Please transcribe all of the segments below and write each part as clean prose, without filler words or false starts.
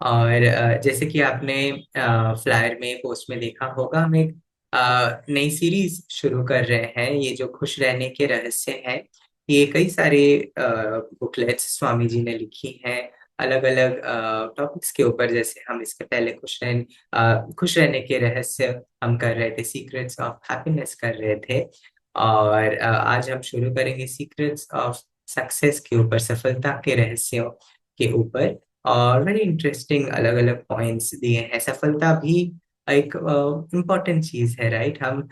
और जैसे कि आपने फ्लायर में पोस्ट में देखा होगा, हम एक नई सीरीज शुरू कर रहे हैं। ये जो खुश रहने के रहस्य हैं, ये कई सारे बुकलेट्स स्वामी जी ने लिखी हैं अलग अलग टॉपिक्स के ऊपर। जैसे हम इसके पहले खुश रहने के रहस्य हम कर रहे थे, सीक्रेट्स ऑफ हैप्पीनेस कर रहे थे। और आज हम शुरू करेंगे सीक्रेट्स ऑफ सक्सेस के ऊपर, सफलता के रहस्यों के ऊपर। और वेरी इंटरेस्टिंग अलग अलग पॉइंट्स दिए हैं। सफलता भी एक इम्पॉर्टेंट चीज है, राइट? हम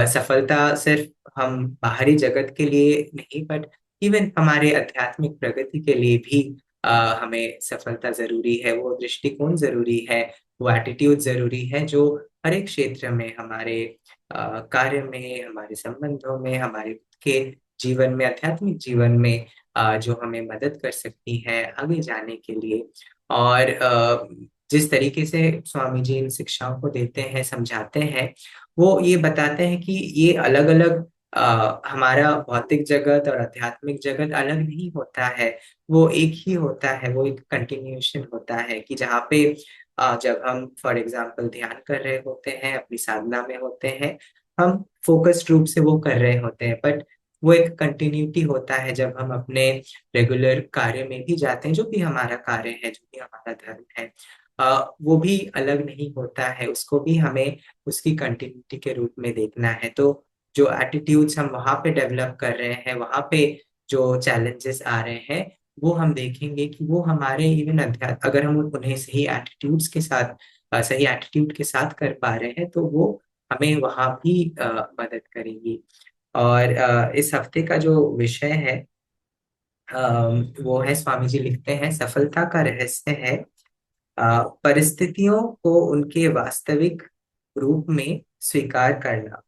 सफलता सिर्फ हम बाहरी जगत के लिए नहीं, बट इवन हमारे आध्यात्मिक प्रगति के लिए भी हमें सफलता जरूरी है। वो दृष्टिकोण जरूरी है, वो एटीट्यूड जरूरी है, जो हर एक क्षेत्र में, हमारे कार्य में, हमारे संबंधों में, हमारे के जीवन में, आध्यात्मिक जीवन में जो हमें मदद कर सकती है आगे जाने के लिए। और जिस तरीके से स्वामी जी इन शिक्षाओं को देते हैं, समझाते हैं, वो ये बताते हैं कि ये अलग अलग हमारा भौतिक जगत और आध्यात्मिक जगत अलग नहीं होता है। वो एक ही होता है, वो एक कंटिन्यूएशन होता है। कि जहाँ पे जब हम फॉर एग्जाम्पल ध्यान कर रहे होते हैं, अपनी साधना में होते हैं, हम फोकस्ड रूप से वो कर रहे होते हैं, बट वो एक कंटिन्यूटी होता है जब हम अपने रेगुलर कार्य में भी जाते हैं। जो भी हमारा कार्य है, जो भी हमारा धर्म है, वो भी अलग नहीं होता है। उसको भी हमें उसकी कंटिन्यूटी के रूप में देखना है। तो जो एटीट्यूड्स हम वहां पे डेवलप कर रहे हैं, वहां पे जो चैलेंजेस आ रहे हैं, वो हम देखेंगे कि वो हमारे इवन अध्यात्म, अगर हम उन्हें सही एटीट्यूड्स के साथ, सही एटीट्यूड के साथ कर पा रहे हैं, तो वो हमें वहां भी मदद करेंगी। और इस हफ्ते का जो विषय है, वो है, स्वामी जी लिखते हैं, सफलता का रहस्य है परिस्थितियों को उनके वास्तविक रूप में स्वीकार करना,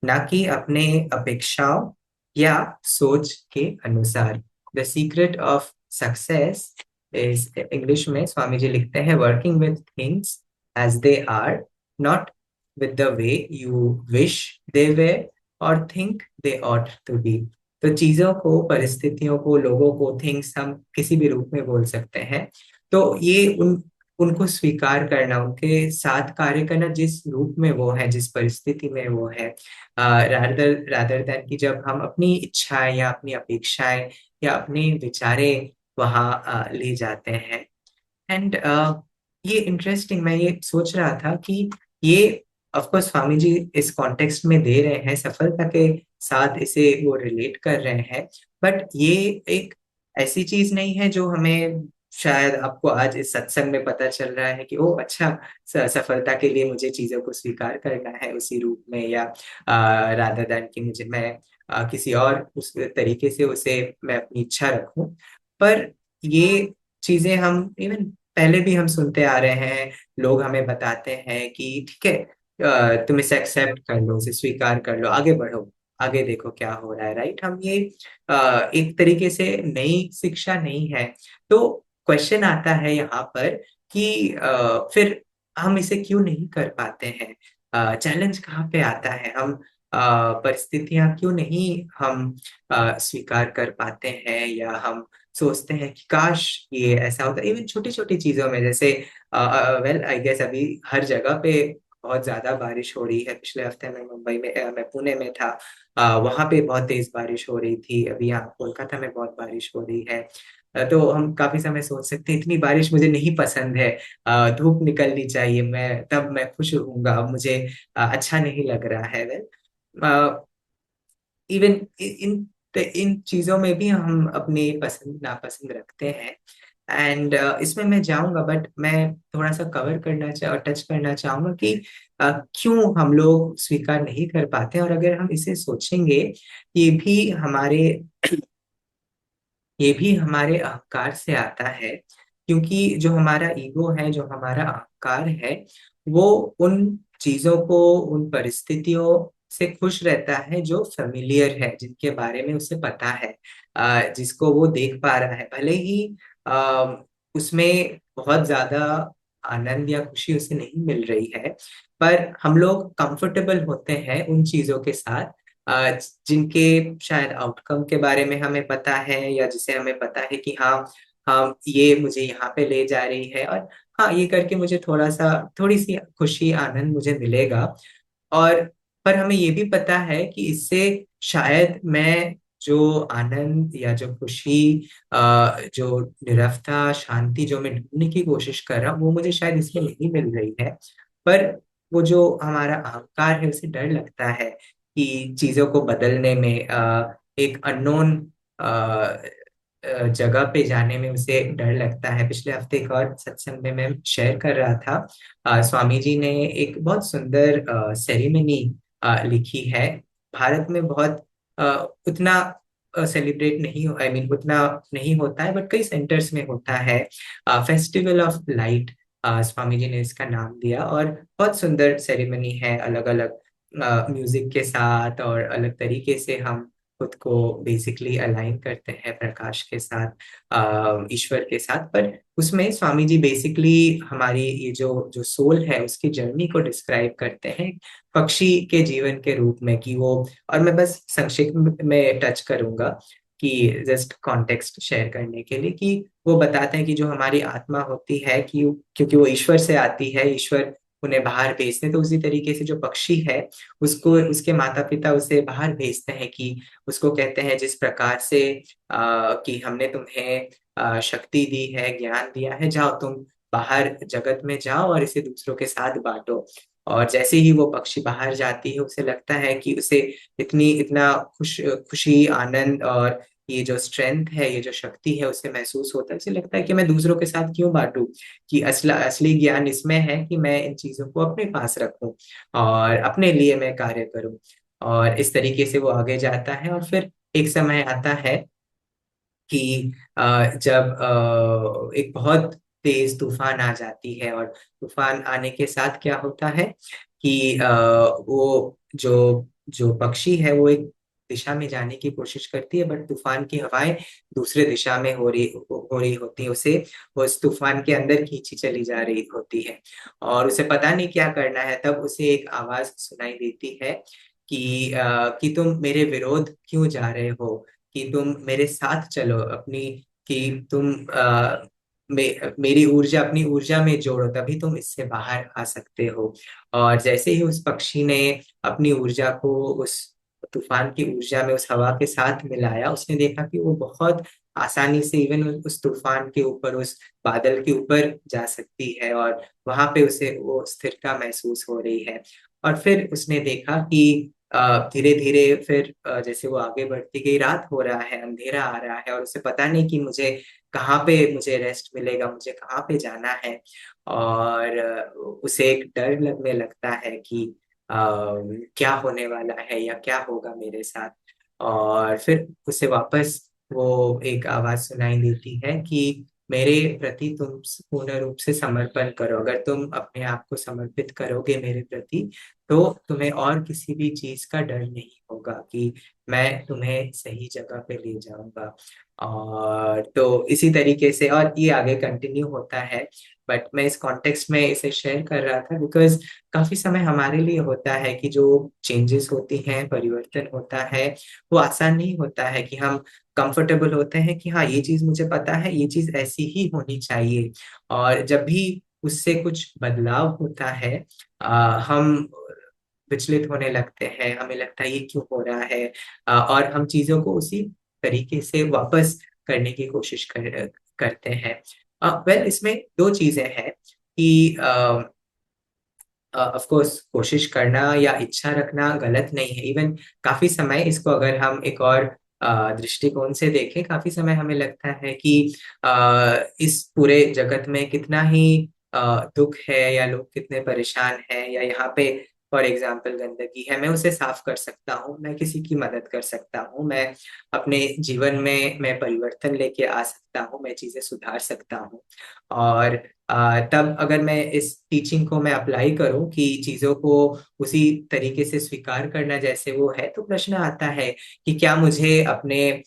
ना कि अपने अपेक्षाओं या सोच के अनुसार। The secret of success is, English में स्वामी जी लिखते हैं, working with things as they are, not with the way you wish they were और think they ought to be. तो चीजों को, परिस्थितियों को, लोगों को, थिंग्स हम किसी भी रूप में बोल सकते हैं। तो ये उनको स्वीकार करना, उनके साथ कार्य करना जिस रूप में वो है, जिस परिस्थिति में वो है, रादर रादर देन कि जब हम अपनी इच्छाएं या अपनी अपेक्षाएं या अपने विचारे वहाँ ले जाते हैं। एंड ये इंटरेस्टिंग, मैं ये सोच रहा था कि ये ऑफ कोर्स स्वामी जी इस कॉन्टेक्स्ट में दे रहे हैं, सफलता के साथ इसे वो रिलेट कर रहे हैं, बट ये एक ऐसी चीज नहीं है जो हमें, शायद आपको आज इस सत्संग में पता चल रहा है कि ओ अच्छा, सफलता के लिए मुझे चीजों को स्वीकार करना है उसी रूप में, या रादर देन कि मुझे, मैं किसी और उस तरीके से उसे मैं अपनी इच्छा रखूं। पर ये चीजें हम इवन पहले भी हम सुनते आ रहे हैं। लोग हमें बताते हैं कि ठीक है, तुम इसे एक्सेप्ट कर लो, इसे स्वीकार कर लो, आगे बढ़ो, आगे देखो क्या हो रहा है, राइट? हम ये एक तरीके से नई शिक्षा नहीं है। तो क्वेश्चन आता है यहाँ पर कि फिर हम इसे क्यों नहीं कर पाते हैं? चैलेंज कहाँ पे आता है? हम परिस्थितियां क्यों नहीं हम स्वीकार कर पाते हैं, या हम सोचते हैं कि काश ये ऐसा होता। इवन छोटी छोटी चीजों में, जैसे वेल आई गेस अभी हर जगह पे बहुत ज्यादा बारिश हो रही है। पिछले हफ्ते मैं मुंबई में, मैं पुणे में था, वहां पे बहुत तेज बारिश हो रही थी। अभी यहाँ कोलकाता में बहुत बारिश हो रही है। तो हम काफी समय सोच सकते हैं इतनी बारिश मुझे नहीं पसंद है, धूप निकलनी चाहिए, मैं तब मैं खुश रहूंगा, अब मुझे अच्छा नहीं लग रहा है। वेल, इवन इन इन चीजों में भी हम अपनी पसंद नापसंद रखते हैं। एंड इसमें मैं जाऊंगा, बट मैं थोड़ा सा कवर करना टच करना चाहूंगा कि क्यों हम लोग स्वीकार नहीं कर पाते। और अगर हम इसे सोचेंगे, ये भी हमारे ये भी हमारे अहंकार से आता है। क्योंकि जो हमारा ईगो है, जो हमारा अहंकार है, वो उन चीजों को, उन परिस्थितियों से खुश रहता है जो फेमिलियर है, जिनके बारे में उसे पता है, जिसको वो देख पा रहा है। भले ही उसमें बहुत ज्यादा आनंद या खुशी उसे नहीं मिल रही है, पर हम लोग कंफर्टेबल होते हैं उन चीजों के साथ जिनके शायद आउटकम के बारे में हमें पता है, या जिसे हमें पता है कि हाँ, ये मुझे यहाँ पे ले जा रही है। और हाँ, ये करके मुझे थोड़ी सी खुशी आनंद मुझे मिलेगा। और पर हमें ये भी पता है कि इससे शायद मैं जो आनंद या जो खुशी, जो निरवता शांति जो मैं ढूंढने की कोशिश कर रहा हूँ, वो मुझे शायद इसमें नहीं मिल रही है। पर वो जो हमारा अहंकार है, उसे डर लगता है कि चीजों को बदलने में, एक अननोन जगह पे जाने में उसे डर लगता है। पिछले हफ्ते एक और सत्संग में मैं शेयर कर रहा था, स्वामी जी ने एक बहुत सुंदर सेरेमनी लिखी है। भारत में बहुत उतना सेलिब्रेट नहीं, आई मीन उतना नहीं होता है, बट कई सेंटर्स में होता है, festival of light, Swami ji ने इसका नाम दिया। और बहुत सुंदर सेरेमनी है, अलग अलग म्यूजिक के साथ और अलग तरीके से हम खुद को बेसिकली अलाइन करते हैं प्रकाश के साथ, ईश्वर के साथ। पर उसमें स्वामी जी बेसिकली हमारी ये जो जो सोल है उसकी जर्नी को डिस्क्राइब करते हैं पक्षी के जीवन के रूप में, कि वो, और मैं बस संक्षिप्त में टच करूंगा कि जस्ट कॉन्टेक्स्ट शेयर करने के लिए, कि वो बताते हैं कि जो हमारी आत्मा होती है, कि क्योंकि वो ईश्वर से आती है, ईश्वर उन्हें बाहर भेजते हैं, तो उसी तरीके से जो पक्षी है उसको उसके माता पिता उसे बाहर भेजते हैं, कि उसको कहते हैं जिस प्रकार से कि हमने तुम्हें शक्ति दी है, ज्ञान दिया है, जाओ तुम बाहर जगत में जाओ और इसे दूसरों के साथ बांटो। और जैसे ही वो पक्षी बाहर जाती है, उसे लगता है कि उसे इतना खुशी आनंद और ये जो स्ट्रेंथ है, ये जो शक्ति है, उसे महसूस होता है। उसे लगता है कि मैं दूसरों के साथ क्यों बांटूं, कि असली ज्ञान इसमें है कि मैं इन चीजों को अपने पास रखूं और अपने लिए मैं कार्य करूं। और इस तरीके से वो आगे जाता है, और फिर एक समय आता है कि जब एक बहुत तेज तूफान आ जाती है, और तूफान आने के साथ क्या होता है कि वो जो जो पक्षी है वो एक दिशा में जाने की कोशिश करती है, बट तूफान की हवाएं दूसरे दिशा में हो रही होती है, उसे वो उस तूफान के अंदर खींची चली जा रही होती है, और उसे पता नहीं क्या करना है। तब उसे एक आवाज सुनाई देती है कि तुम मेरे विरोध क्यों जा रहे हो, कि तुम मेरे साथ चलो अपनी, कि तुम मेरी ऊर्जा अपनी ऊर्जा में जोड़ो, तभी तुम इससे बाहर आ सकते हो। और जैसे ही उस पक्षी ने अपनी ऊर्जा को उस तूफान की ऊर्जा में, उस हवा के साथ मिलाया, उसने देखा कि वो बहुत आसानी से इवन उस तूफान के ऊपर, उस बादल के ऊपर जा सकती है, और वहां पे उसे वो स्थिरता महसूस हो रही है। और फिर उसने देखा कि धीरे धीरे फिर जैसे वो आगे बढ़ती गई, रात हो रहा है, अंधेरा आ रहा है, और उसे पता नहीं कि मुझे रेस्ट मिलेगा, मुझे कहाँ पे जाना है। और उसे एक डर लगने लगता है कि क्या होने वाला है या क्या होगा मेरे साथ। और फिर उसे वापस वो एक आवाज सुनाई देती है कि मेरे प्रति तुम पूर्ण रूप से समर्पण करो, अगर तुम अपने आप को समर्पित करोगे मेरे प्रति, तो तुम्हें और किसी भी चीज का डर नहीं होगा, कि मैं तुम्हें सही जगह पे ले जाऊंगा। और तो इसी तरीके से, और ये आगे कंटिन्यू होता है, बट मैं इस कॉन्टेक्स्ट में इसे शेयर कर रहा था बिकॉज काफी समय हमारे लिए होता है कि जो चेंजेस होती हैं, परिवर्तन होता है, वो आसान नहीं होता है, कि हम कंफर्टेबल होते हैं कि हाँ, ये चीज मुझे पता है, ये चीज ऐसी ही होनी चाहिए। और जब भी उससे कुछ बदलाव होता है, हम विचलित होने लगते हैं, हमें लगता है ये क्यों हो रहा है, और हम चीजों को उसी तरीके से वापस करने की कोशिश करते हैं। वेल, इसमें दो चीजें हैं कि ऑफ कोर्स कोशिश करना या इच्छा रखना गलत नहीं है। इवन काफी समय इसको अगर हम एक और दृष्टिकोण से देखें, काफी समय हमें लगता है कि इस पूरे जगत में कितना ही दुख है, या लोग कितने परेशान हैं, या यहाँ पे फॉर एग्जाम्पल गंदगी है, मैं उसे साफ कर सकता हूँ, मैं किसी की मदद कर सकता हूँ, मैं अपने जीवन में मैं परिवर्तन लेके आ सकता हूँ, मैं चीजें सुधार सकता हूँ। और तब अगर मैं इस टीचिंग को मैं अप्लाई करूं कि चीजों को उसी तरीके से स्वीकार करना जैसे वो है, तो प्रश्न आता है कि क्या मुझे अपने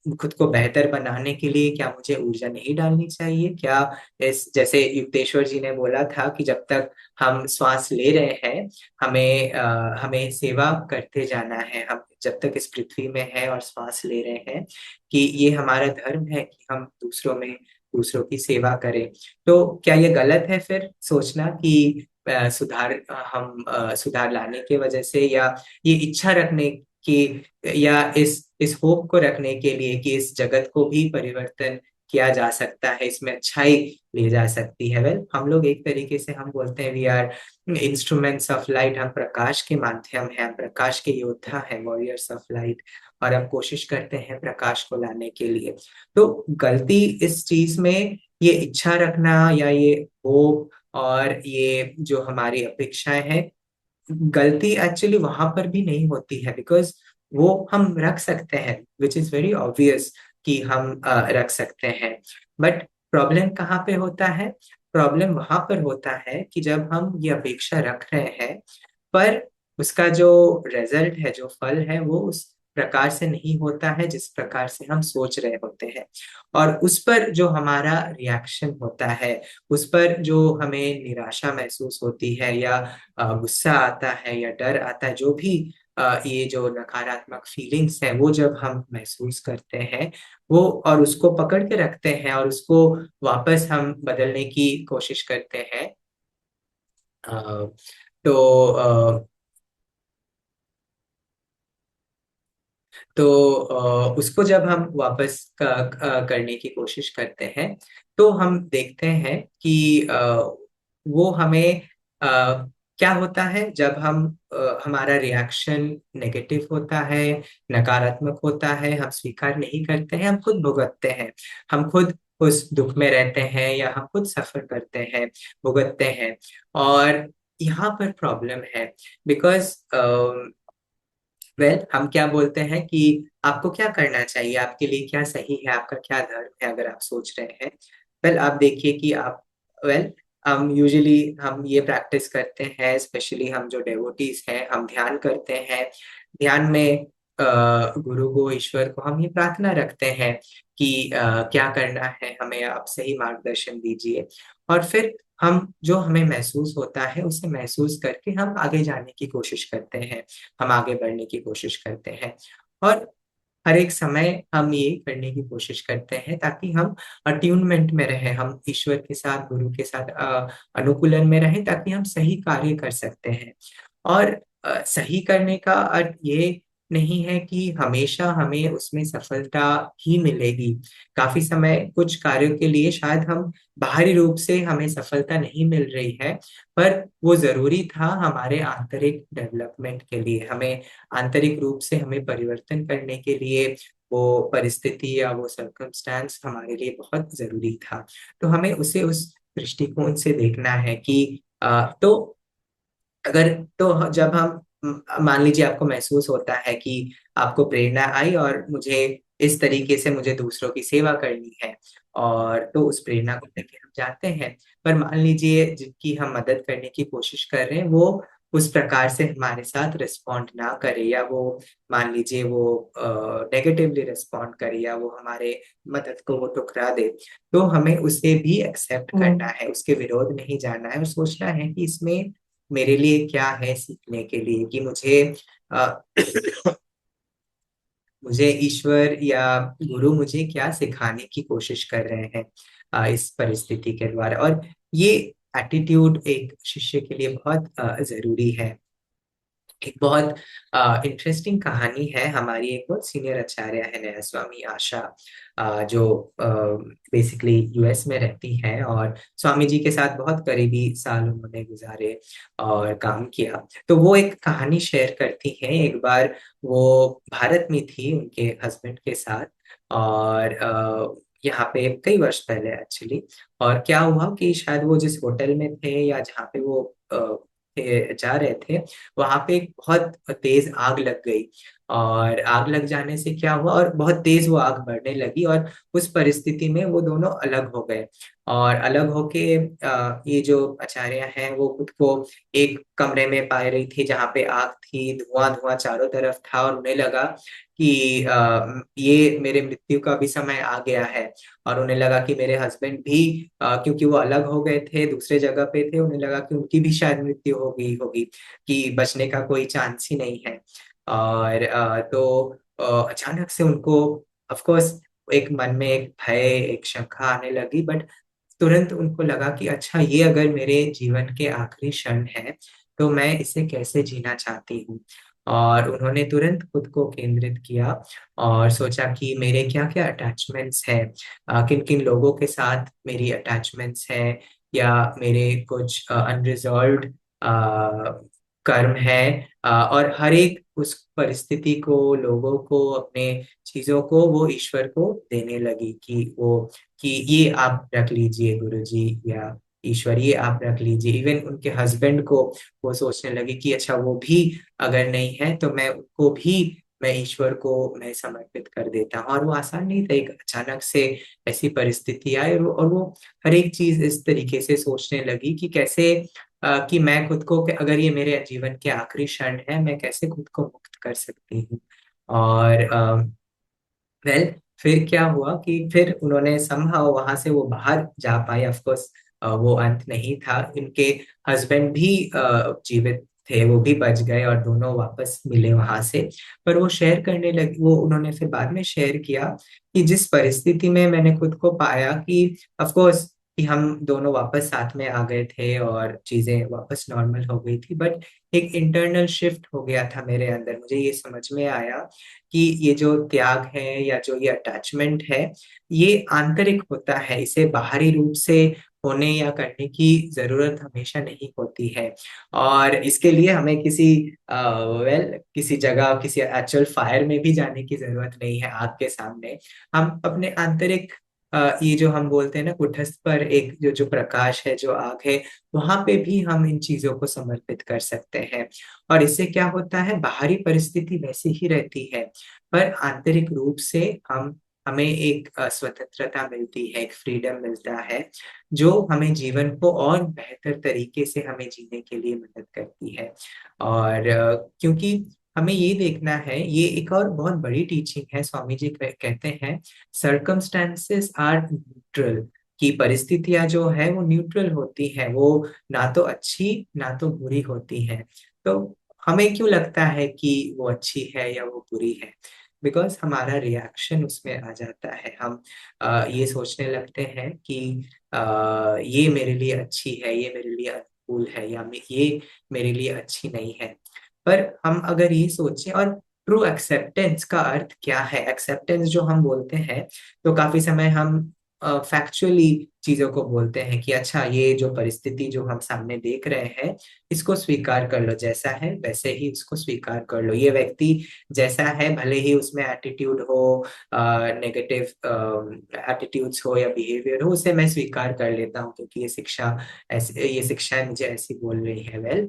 खुद को बेहतर बनाने के लिए, क्या मुझे ऊर्जा नहीं डालनी चाहिए? क्या इस, जैसे युक्तेश्वर जी ने बोला था कि जब तक हम श्वास ले रहे हैं, हमें सेवा करते जाना है, हम जब तक इस पृथ्वी में है और श्वास ले रहे हैं, कि ये हमारा धर्म है कि हम दूसरों में दूसरों की सेवा करें। तो क्या ये गलत है फिर सोचना कि सुधार लाने की वजह से, या ये इच्छा रखने की, या इस होप को रखने के लिए कि इस जगत को भी परिवर्तन किया जा सकता है, इसमें अच्छाई ली जा सकती है। वेल, हम लोग एक तरीके से हम बोलते हैं we are instruments of light. हम प्रकाश के माध्यम हैं, हम प्रकाश के योद्धा हैं, वॉरियर्स ऑफ लाइट। और हम कोशिश करते हैं प्रकाश को लाने के लिए। तो गलती इस चीज में ये इच्छा रखना या ये होप और ये जो हमारी अपेक्षाएं हैं, गलती एक्चुअली वहां पर भी नहीं होती है, बिकॉज वो हम रख सकते हैं, विच इज वेरी ऑब्वियस कि हम रख सकते हैं। बट प्रॉब्लम कहाँ पे होता है? प्रॉब्लम वहां पर होता है कि जब हम ये अपेक्षा रख रहे हैं, पर उसका जो रिजल्ट है, जो फल है, वो उस प्रकार से नहीं होता है जिस प्रकार से हम सोच रहे होते हैं। और उस पर जो हमारा रिएक्शन होता है, उस पर जो हमें निराशा महसूस होती है, या गुस्सा आता है, या डर आता है, जो भी ये जो नकारात्मक फीलिंग्स हैं, वो जब हम महसूस करते हैं, वो और उसको पकड़ के रखते हैं और उसको वापस हम बदलने की कोशिश करते हैं, अ, तो उसको जब हम वापस करने की कोशिश करते हैं, तो हम देखते हैं कि वो हमें क्या होता है जब हम हमारा रिएक्शन नेगेटिव होता है, नकारात्मक होता है, हम स्वीकार नहीं करते हैं, हम खुद भुगतते हैं, हम खुद उस दुख में रहते हैं, या हम खुद सफर करते हैं, भुगतते हैं। और यहाँ पर प्रॉब्लम है, बिकॉज हम क्या बोलते हैं कि आपको क्या करना चाहिए, आपके लिए क्या सही है, आपका क्या धर्म है, अगर आप सोच रहे हैं। आप देखिए कि आप वेल हम ये प्रैक्टिस करते हैं, स्पेशली हम जो डेवोटीज हैं, हम ध्यान करते हैं। ध्यान में गुरु को, ईश्वर को हम ये प्रार्थना रखते हैं कि क्या करना है हमें, आप सही मार्गदर्शन दीजिए। और फिर हम जो हमें महसूस होता है उसे महसूस करके हम आगे जाने की कोशिश करते हैं, हम आगे बढ़ने की कोशिश करते हैं। और हर एक समय हम ये करने की कोशिश करते हैं ताकि हम अट्यूनमेंट में रहें, हम ईश्वर के साथ, गुरु के साथ अनुकूलन में रहें, ताकि हम सही कार्य कर सकते हैं। और सही करने का अर्थ ये नहीं है कि हमेशा हमें उसमें सफलता ही मिलेगी। काफी समय कुछ कार्यों के लिए शायद हम बाहरी रूप से हमें सफलता नहीं मिल रही है, पर वो जरूरी था हमारे आंतरिक डेवलपमेंट के लिए, हमें आंतरिक रूप से हमें परिवर्तन करने के लिए वो परिस्थिति या वो सर्कमस्टांस हमारे लिए बहुत जरूरी था। तो हमें उसे उस दृष्टिकोण से देखना है कि तो अगर तो जब हम मान लीजिए आपको महसूस होता है कि आपको प्रेरणा आई और मुझे इस तरीके से मुझे दूसरों की सेवा करनी है, और तो उस प्रेरणा को लेके हम जाते हैं। पर मान लीजिए जिनकी हम मदद करने की कोशिश कर रहे हैं वो उस प्रकार से हमारे साथ रिस्पॉन्ड ना करे, या वो मान लीजिए वो नेगेटिवली रिस्पॉन्ड करे, या वो हमारे मदद को वो ठुकरा दे, तो हमें उसे भी एक्सेप्ट करना है, उसके विरोध नहीं जाना है, और सोचना है कि इसमें मेरे लिए क्या है सीखने के लिए, कि अ, मुझे ईश्वर या गुरु मुझे क्या सिखाने की कोशिश कर रहे हैं इस परिस्थिति के द्वारा। और ये एटीट्यूड एक शिष्य के लिए बहुत जरूरी है। एक बहुत इंटरेस्टिंग कहानी है, हमारी एक बहुत सीनियर आचार्य है नया स्वामी आशा, जो बेसिकली यूएस में रहती हैं, और स्वामी जी के साथ बहुत करीबी साल उन्होंने गुजारे और काम किया। तो वो एक कहानी शेयर करती हैं। एक बार वो भारत में थी उनके हस्बैंड के साथ, और यहाँ पे कई वर्ष पहले एक्चुअली। और क्या हुआ कि शायद वो जिस होटल में थे या जहाँ पे वो जा रहे थे, वहां पे एक बहुत तेज आग लग गई। और आग लग जाने से क्या हुआ, और बहुत तेज वो आग बढ़ने लगी, और उस परिस्थिति में वो दोनों अलग हो गए। और अलग होके ये जो आचार्य हैं वो खुद को एक कमरे में पा रही थी जहाँ पे आग थी, धुआं धुआं चारों तरफ था, और उन्हें लगा कि ये मेरे मृत्यु का भी समय आ गया है। और उन्हें लगा कि मेरे हस्बैंड भी क्योंकि वो अलग हो गए थे, दूसरे जगह पे थे, उन्हें लगा कि उनकी भी शायद मृत्यु हो गई होगी, कि बचने का कोई चांस ही नहीं है। और तो अचानक से उनको, ऑफ कोर्स एक मन में एक भय, एक शंका आने लगी, बट तुरंत उनको लगा कि अच्छा, ये अगर मेरे जीवन के आखिरी क्षण है तो मैं इसे कैसे जीना चाहती हूँ। और उन्होंने तुरंत खुद को केंद्रित किया और सोचा कि मेरे क्या-क्या अटैचमेंट्स हैं, किन-किन लोगों के साथ मेरी अटैचमेंट्स हैं, या मेरे कुछ अनरिज़ॉल्व्ड कर्म है, और हर एक उस परिस्थिति को, लोगों को, अपने चीज़ों को वो ईश्वर को देने लगी कि ये आप रख लीजिए गुरुजी, या ईश्वर ये आप रख लीजिए। इवन उनके हस्बैंड को वो सोचने लगी कि अच्छा, वो भी अगर नहीं है तो मैं उनको भी, मैं ईश्वर को मैं समर्पित कर देता हूँ। और वो आसान नहीं था, एक अचानक से ऐसी परिस्थिति आई, और वो हर एक चीज़ इस तरीके से सोचने लगी कि कैसे कि मैं खुद को, कि अगर ये मेरे जीवन के आखिरी क्षण है, मैं कैसे खुद को मुक्त कर सकती हूँ। और वेल, फिर क्या हुआ कि फिर उन्होंने समहाउ वहां से वो बाहर जा पाए। ऑफ कोर्स वो अंत नहीं था, इनके हस्बैंड भी जीवित थे, वो भी बच गए और दोनों वापस मिले वहां से। पर वो शेयर करने लगे, वो उन्होंने फिर बाद में शेयर किया कि जिस परिस्थिति में मैंने खुद को पाया कि ऑफ कोर्स कि हम दोनों वापस साथ में आ गए थे और चीजें वापस नॉर्मल हो गई थी, बट एक इंटरनल शिफ्ट हो गया था मेरे अंदर। मुझे ये समझ में आया कि ये जो त्याग है या जो ये अटैचमेंट है, ये आंतरिक होता है, इसे बाहरी रूप से होने या करने की जरूरत हमेशा नहीं होती है। और इसके लिए हमें किसी जगह, किसी एक्चुअल फायर में भी जाने की जरूरत नहीं है आग के सामने। हम अपने आंतरिक ये जो हम बोलते हैं ना, कुटस्थ पर एक जो प्रकाश है, जो आग है, वहां पे भी हम इन चीजों को समर्पित कर सकते हैं। और इससे क्या होता है, बाहरी परिस्थिति वैसी ही रहती है, पर आंतरिक रूप से हमें एक स्वतंत्रता मिलती है, एक फ्रीडम मिलता है, जो हमें जीवन को और बेहतर तरीके से हमें जीने के लिए मदद करती है। और क्योंकि हमें ये देखना है, ये एक और बहुत बड़ी टीचिंग है। स्वामी जी कहते हैं सर्कमस्टेंसेस आर न्यूट्रल, की परिस्थितियां जो है वो न्यूट्रल होती है, वो ना तो अच्छी ना तो बुरी होती है। तो हमें क्यों लगता है कि वो अच्छी है या वो बुरी है? बिकॉज हमारा रिएक्शन उसमें आ जाता है। हम ये सोचने लगते हैं कि ये मेरे लिए अच्छी है, ये मेरे लिए अनुकूल है, या ये मेरे लिए अच्छी नहीं है। पर हम अगर ये सोचें, और ट्रू एक्सेप्टेंस का अर्थ क्या है, एक्सेप्टेंस जो हम बोलते हैं, तो काफी समय हम फैक्चुअली चीजों को बोलते हैं कि अच्छा, ये जो परिस्थिति जो हम सामने देख रहे हैं, इसको स्वीकार कर लो, जैसा है वैसे ही इसको स्वीकार कर लो। ये व्यक्ति जैसा है, भले ही उसमें एटीट्यूड हो, नेगेटिव एटीट्यूड्स हो या बिहेवियर हो, उसे मैं स्वीकार कर लेता हूँ क्योंकि ये शिक्षाएं मुझे ऐसी बोल रही है। वेल,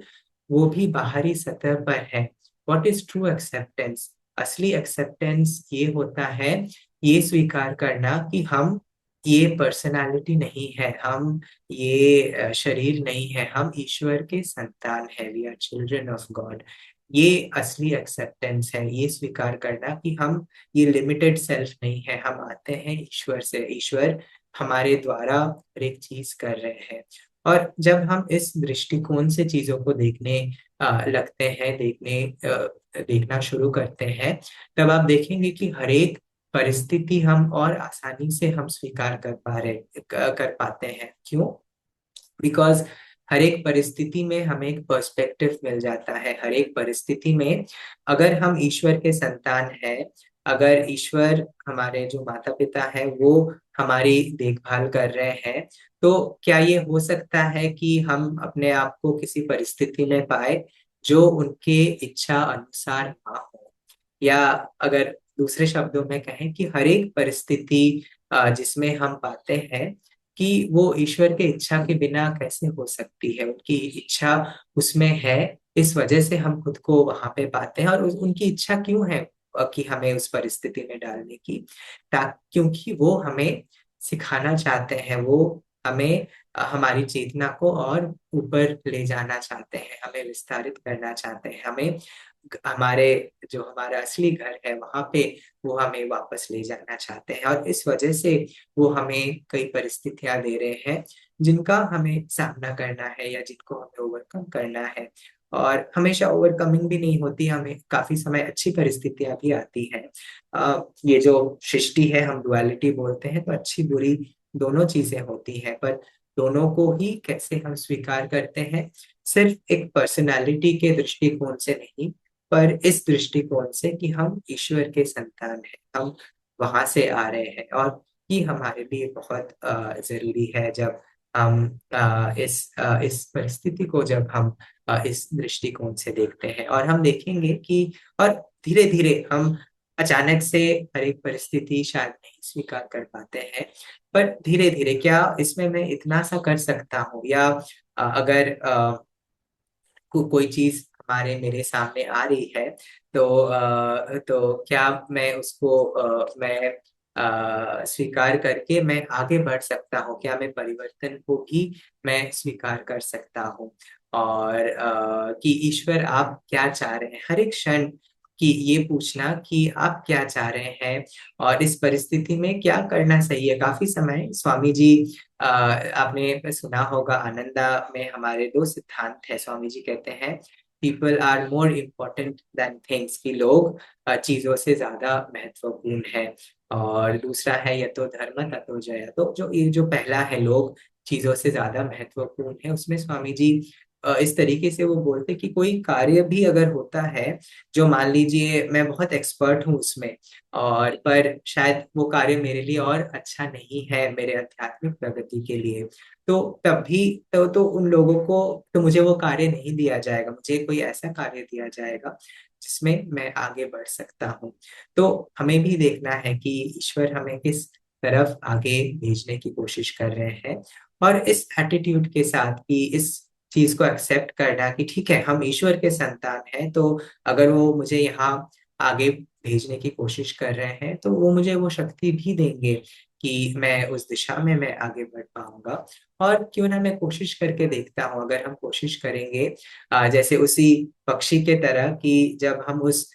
वो भी बाहरी सतह पर है। What is true acceptance? असली एक्सेप्टेंस ये होता है, ये स्वीकार करना कि हम ये पर्सनालिटी नहीं है, हम ये शरीर नहीं है, हम ईश्वर के संतान है, we are children of God. ये असली एक्सेप्टेंस है, ये स्वीकार करना कि हम ये लिमिटेड सेल्फ नहीं है, हम आते हैं ईश्वर से, ईश्वर हमारे द्वारा हर एक चीज कर रहे हैं। और जब हम इस दृष्टिकोण से चीजों को देखने लगते हैं, देखना शुरू करते हैं, तब आप देखेंगे कि हर एक परिस्थिति हम और आसानी से हम स्वीकार कर पाते हैं। क्यों? बिकॉज हर एक परिस्थिति में हमें एक पर्सपेक्टिव मिल जाता है। हर एक परिस्थिति में अगर हम ईश्वर के संतान हैं, अगर ईश्वर हमारे जो माता पिता है वो हमारी देखभाल कर रहे हैं, तो क्या ये हो सकता है कि हम अपने आप को किसी परिस्थिति में पाए जो उनके इच्छा अनुसार ना हो? या अगर दूसरे शब्दों में कहें कि हर एक परिस्थिति जिसमें हम पाते हैं कि वो ईश्वर के इच्छा के बिना कैसे हो सकती है, उनकी इच्छा उसमें है, इस वजह से हम खुद को वहां पे पाते हैं। और उनकी इच्छा क्यों है कि हमें उस परिस्थिति में डालने की? क्योंकि वो हमें सिखाना चाहते हैं, वो हमें हमारी चेतना को और ऊपर ले जाना चाहते हैं, हमें विस्तारित करना चाहते हैं, हमें हमारे जो हमारा असली घर है वहां पे वो हमें वापस ले जाना चाहते हैं। और इस वजह से वो हमें कई परिस्थितियां दे रहे हैं जिनका हमें सामना करना है या जिनको हमें ओवरकम करना है। और हमेशा ओवरकमिंग भी नहीं होती, हमें काफी समय अच्छी परिस्थितियां भी आती हैं। ये जो सृष्टि है, हम डुअलिटी बोलते हैं, तो अच्छी बुरी दोनों चीजें होती हैं, पर दोनों को ही कैसे हम स्वीकार करते हैं, सिर्फ एक पर्सनालिटी के दृष्टिकोण से नहीं, पर इस दृष्टिकोण से कि हम ईश्वर के संतान हैं, हम वहां से आ रहे हैं, और ये हमारे लिए बहुत जरूरी है। जब हम इस परिस्थिति को जब हम इस दृष्टिकोण से देखते हैं, और हम देखेंगे कि और धीरे धीरे हम अचानक से हर एक परिस्थिति शायद नहीं स्वीकार कर पाते हैं, पर धीरे धीरे क्या इसमें मैं इतना सा कर सकता हूँ, या अगर कोई चीज हमारे मेरे सामने आ रही है, तो क्या मैं उसको मैं स्वीकार करके मैं आगे बढ़ सकता हूँ, क्या मैं परिवर्तन को भी मैं स्वीकार कर सकता हूँ, और कि ईश्वर आप क्या चाह रहे हैं हर एक क्षण, कि ये पूछना कि आप क्या चाह रहे हैं और इस परिस्थिति में क्या करना सही है। काफी समय स्वामी जी, आपने सुना होगा, आनंदा में हमारे दो सिद्धांत है। स्वामी जी कहते हैं people are more important than things, कि लोग चीजों से ज्यादा महत्वपूर्ण है। और दूसरा है यतो धर्म ततो जय, तो जो ये जो पहला है, लोग चीजों से ज्यादा महत्वपूर्ण है, उसमें स्वामी जी इस तरीके से वो बोलते कि कोई कार्य भी अगर होता है, जो मान लीजिए मैं बहुत एक्सपर्ट हूँ उसमें, और पर शायद वो कार्य मेरे लिए और अच्छा नहीं है मेरे आध्यात्मिक प्रगति के लिए, तो तब भी तो उन लोगों को, तो मुझे वो कार्य नहीं दिया जाएगा, मुझे कोई ऐसा कार्य दिया जाएगा जिसमें मैं आगे बढ़ सकता हूँ। तो हमें भी देखना है कि ईश्वर हमें किस तरफ आगे भेजने की कोशिश कर रहे हैं, और इस एटीट्यूड के साथ कि इस चीज को एक्सेप्ट करना कि ठीक है, हम ईश्वर के संतान हैं, तो अगर वो मुझे यहाँ आगे भेजने की कोशिश कर रहे हैं, तो वो मुझे वो शक्ति भी देंगे कि मैं उस दिशा में मैं आगे बढ़ पाऊंगा। और क्यों ना मैं कोशिश करके देखता हूँ, अगर हम कोशिश करेंगे जैसे उसी पक्षी के तरह, कि जब हम उस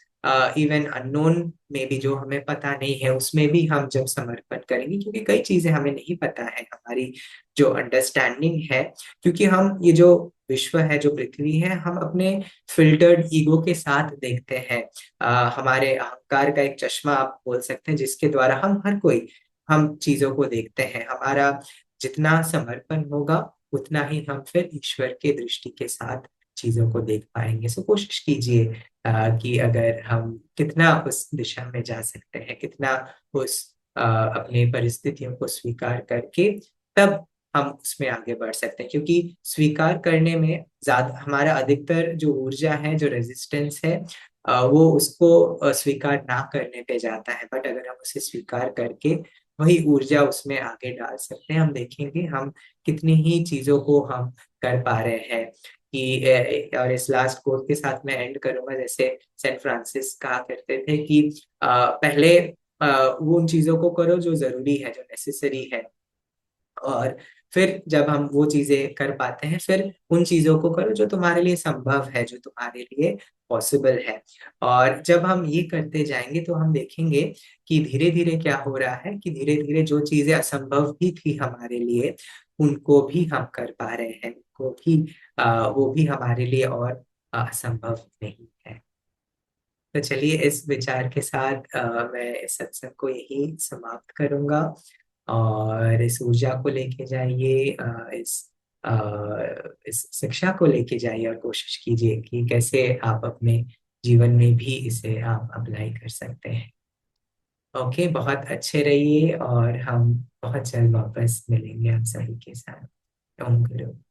इवन अननोन में भी, जो हमें पता नहीं है, उसमें भी हम जब समर्पण करेंगे, क्योंकि कई चीजें हमें नहीं पता है, हमारी जो अंडरस्टैंडिंग है, क्योंकि हम ये जो विश्व है, जो पृथ्वी है, हम अपने फिल्टर्ड ईगो के साथ देखते हैं। हमारे अहंकार का एक चश्मा आप बोल सकते हैं, जिसके द्वारा हम चीजों को देखते हैं। हमारा जितना समर्पण होगा, उतना ही हम फिर ईश्वर के दृष्टि के साथ चीजों को देख पाएंगे। सो कोशिश कीजिए कि अगर हम कितना उस दिशा में जा सकते हैं, कितना उस अपने परिस्थितियों को स्वीकार करके तब हम उसमें आगे बढ़ सकते हैं, क्योंकि स्वीकार करने में ज्यादा हमारा अधिकतर जो ऊर्जा है, जो रेजिस्टेंस है, वो उसको स्वीकार ना करने पे जाता है। बट अगर हम उसे स्वीकार करके वही ऊर्जा उसमें आगे डाल सकते हैं, हम देखेंगे हम कितनी ही चीजों को हम कर पा रहे हैं। कि और इस लास्ट कोट के साथ मैं एंड करूंगा, जैसे सेंट फ्रांसिस कहा करते थे कि पहले वो उन चीजों को करो जो जरूरी है, जो नेसेसरी है, और फिर जब हम वो चीजें कर पाते हैं, फिर उन चीजों को करो जो तुम्हारे लिए संभव है, जो तुम्हारे लिए पॉसिबल है। और जब हम ये करते जाएंगे, तो हम देखेंगे कि धीरे धीरे क्या हो रहा है, कि धीरे धीरे जो चीजें असंभव भी थी हमारे लिए, उनको भी हम कर पा रहे हैं, उनको भी वो भी हमारे लिए और असंभव नहीं है। तो चलिए, इस विचार के साथ मैं इस सत्संग को यही समाप्त करूंगा। और इस ऊर्जा को लेके जाइए, इस शिक्षा को लेके जाइए, और कोशिश कीजिए कि कैसे आप अपने जीवन में भी इसे आप अप्लाई कर सकते हैं। ओके, बहुत अच्छे रहिए, और हम बहुत जल्द वापस मिलेंगे आप सभी के साथ। ओम गुरु।